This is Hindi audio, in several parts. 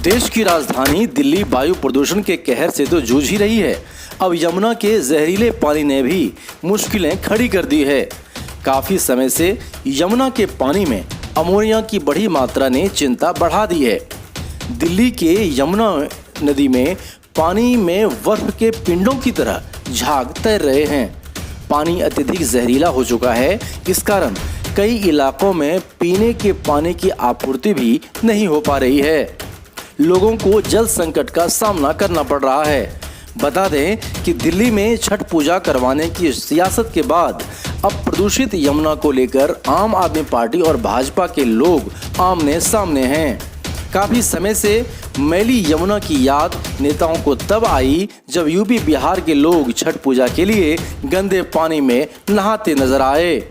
देश की राजधानी दिल्ली वायु प्रदूषण के कहर से तो जूझ ही रही है। अब यमुना के जहरीले पानी ने भी मुश्किलें खड़ी कर दी है। काफी समय से यमुना के पानी में अमोनिया की बड़ी मात्रा ने चिंता बढ़ा दी है। दिल्ली के यमुना नदी में पानी में बर्फ के पिंडों की तरह झाग तैर रहे हैं। पानी अत्यधिक जहरीला हो चुका है। इस कारण कई इलाकों में पीने के पानी की आपूर्ति भी नहीं हो पा रही है। लोगों को जल संकट का सामना करना पड़ रहा है। बता दें कि दिल्ली में छठ पूजा करवाने की सियासत के बाद अब प्रदूषित यमुना को लेकर आम आदमी पार्टी और भाजपा के लोग आमने सामने हैं। काफी समय से मैली यमुना की याद नेताओं को तब आई जब यूपी बिहार के लोग छठ पूजा के लिए गंदे पानी में नहाते नजर आए।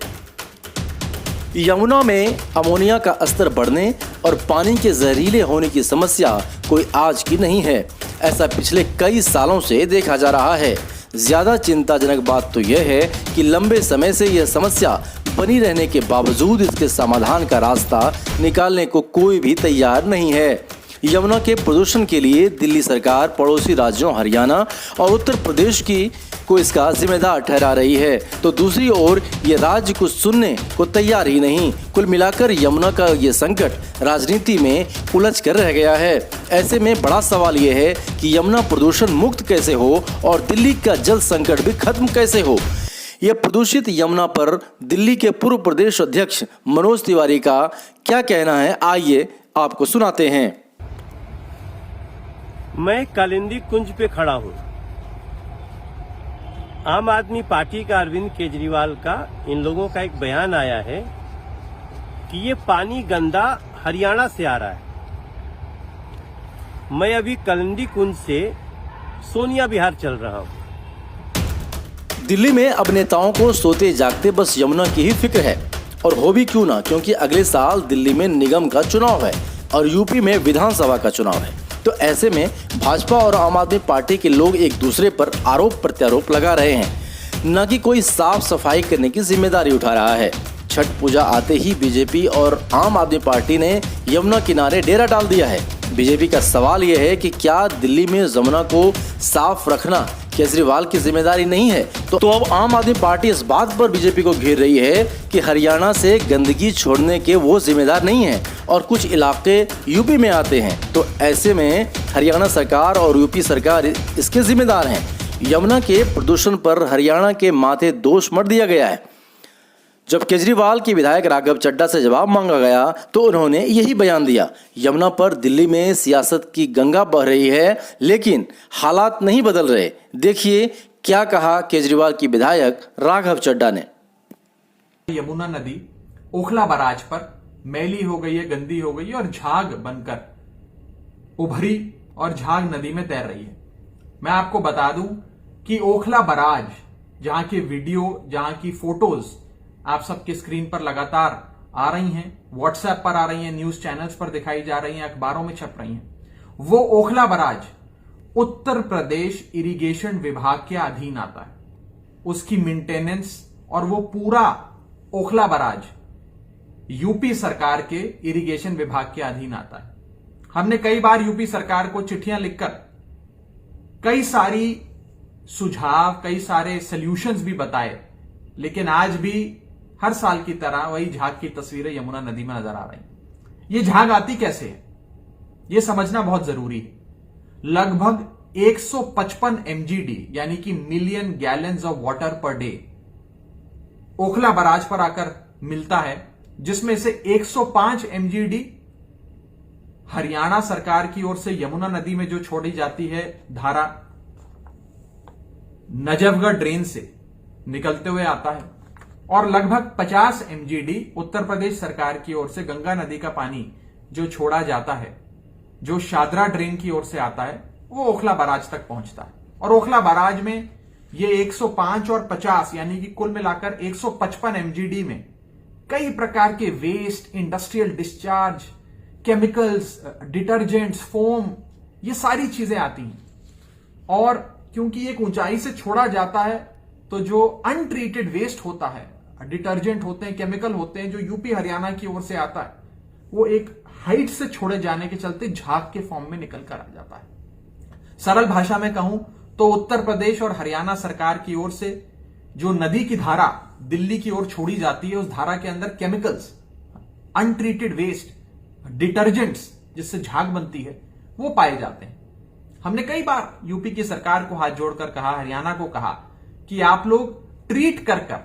यमुना में अमोनिया का स्तर बढ़ने और पानी के जहरीले होने की समस्या कोई आज की नहीं है। ऐसा पिछले कई सालों से देखा जा रहा है। ज्यादा चिंताजनक बात तो यह है कि लंबे समय से यह समस्या बनी रहने के बावजूद इसके समाधान का रास्ता निकालने को कोई भी तैयार नहीं है। यमुना के प्रदूषण के लिए दिल्ली सरकार पड़ोसी राज्यों हरियाणा और उत्तर प्रदेश को इसका जिम्मेदार ठहरा रही है, तो दूसरी ओर ये राज्य कुछ सुनने को तैयार ही नहीं। कुल मिलाकर यमुना का ये संकट राजनीति में उलझ कर रह गया है। ऐसे में बड़ा सवाल ये है कि यमुना प्रदूषण मुक्त कैसे हो और दिल्ली का जल संकट भी खत्म कैसे हो। यह प्रदूषित यमुना पर दिल्ली के पूर्व प्रदेश अध्यक्ष मनोज तिवारी का क्या कहना है, आइए आपको सुनाते हैं। मैं कालिंदी कुंज पे खड़ा हूँ। आम आदमी पार्टी का अरविंद केजरीवाल का इन लोगों का एक बयान आया है कि ये पानी गंदा हरियाणा से आ रहा है। मैं अभी कालिंदी कुंज से सोनिया विहार चल रहा हूँ। दिल्ली में अब नेताओं को सोते जागते बस यमुना की ही फिक्र है, और हो भी क्यों ना, क्योंकि अगले साल दिल्ली में निगम का चुनाव है और यूपी में विधानसभा का चुनाव है। तो ऐसे में भाजपा और आम आदमी पार्टी के लोग एक दूसरे पर आरोप प्रत्यारोप लगा रहे हैं, न कि कोई साफ सफाई करने की जिम्मेदारी उठा रहा है। छठ पूजा आते ही बीजेपी और आम आदमी पार्टी ने यमुना किनारे डेरा डाल दिया है। बीजेपी का सवाल यह है कि क्या दिल्ली में यमुना को साफ रखना केजरीवाल की जिम्मेदारी नहीं है। तो अब आम आदमी पार्टी इस बात पर बीजेपी को घेर रही है कि हरियाणा से गंदगी छोड़ने के वो जिम्मेदार नहीं है और कुछ इलाके यूपी में आते हैं। तो ऐसे में हरियाणा सरकार और यूपी सरकार इसके जिम्मेदार हैं। यमुना के प्रदूषण पर हरियाणा के माथे दोष मढ़ दिया गया है। जब केजरीवाल के विधायक राघव चड्ढा से जवाब मांगा गया तो उन्होंने यही बयान दिया। यमुना पर दिल्ली में सियासत की गंगा बह रही है, लेकिन हालात नहीं बदल रहे। देखिए क्या कहा केजरीवाल की विधायक राघव चड्ढा ने। यमुना नदी ओखला बराज पर मैली हो गई है, गंदी हो गई है और झाग बनकर उभरी और झाग नदी में तैर रही है। मैं आपको बता दूं कि ओखला बराज, जहां की वीडियो, जहां की फोटोज आप सबके स्क्रीन पर लगातार आ रही हैं, व्हाट्सएप पर आ रही हैं, न्यूज चैनल्स पर दिखाई जा रही हैं, अखबारों में छप रही हैं, वो ओखला बराज उत्तर प्रदेश इरिगेशन विभाग के अधीन आता है। उसकी मेंटेनेंस और वो पूरा ओखला बराज यूपी सरकार के इरिगेशन विभाग के अधीन आता है। हमने कई बार यूपी सरकार को चिट्ठियां लिखकर कई सारी सुझाव, कई सारे सॉल्यूशंस भी बताए, लेकिन आज भी हर साल की तरह वही झाग की तस्वीरें यमुना नदी में नजर आ रही। ये झाग आती कैसे है, यह समझना बहुत जरूरी है। लगभग 155 MGD यानी कि million gallons of water per day Okhla barrage पर आकर मिलता है, जिसमें से 105 MGD हरियाणा सरकार की ओर से यमुना नदी में जो छोड़ी जाती है धारा नजफगढ़ ड्रेन से निकलते हुए आता है, और लगभग 50 MGD उत्तर प्रदेश सरकार की ओर से गंगा नदी का पानी जो छोड़ा जाता है, जो शादरा ड्रेन की ओर से आता है, वो ओखला बराज तक पहुंचता है। और ओखला बराज में ये 105 और 50 यानी कि कुल मिलाकर 155 MGD में कई प्रकार के waste, industrial discharge, chemicals, detergents, foam, ये सारी चीजें आती हैं। और क्योंकि एक ऊंचाई से छोड़ा जाता है तो जो अनट्रीटेड वेस्ट होता है, डिटर्जेंट होते हैं, केमिकल होते हैं, जो यूपी हरियाणा की ओर से आता है, वो एक हाइट से छोड़े जाने के चलते झाग के फॉर्म में निकल कर आ जाता है। सरल भाषा में कहूं तो उत्तर प्रदेश और हरियाणा सरकार की ओर से जो नदी की धारा दिल्ली की ओर छोड़ी जाती है, उस धारा के अंदर केमिकल्स, अनट्रीटेड वेस्ट, डिटर्जेंट्स जिससे झाग बनती है, वो पाए जाते हैं। हमने कई बार यूपी की सरकार को हाथ जोड़कर कहा, हरियाणा को कहा कि आप लोग ट्रीट कर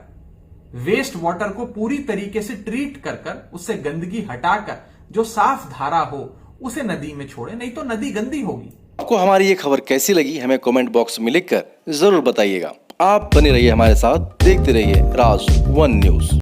वेस्ट वाटर को पूरी तरीके से ट्रीट कर उससे गंदगी हटाकर जो साफ धारा हो उसे नदी में छोड़े, नहीं तो नदी गंदी होगी। आपको हमारी ये खबर कैसी लगी हमें कमेंट बॉक्स में लिखकर जरूर बताइएगा। आप बने रहिए हमारे साथ, देखते रहिए राज 1 न्यूज।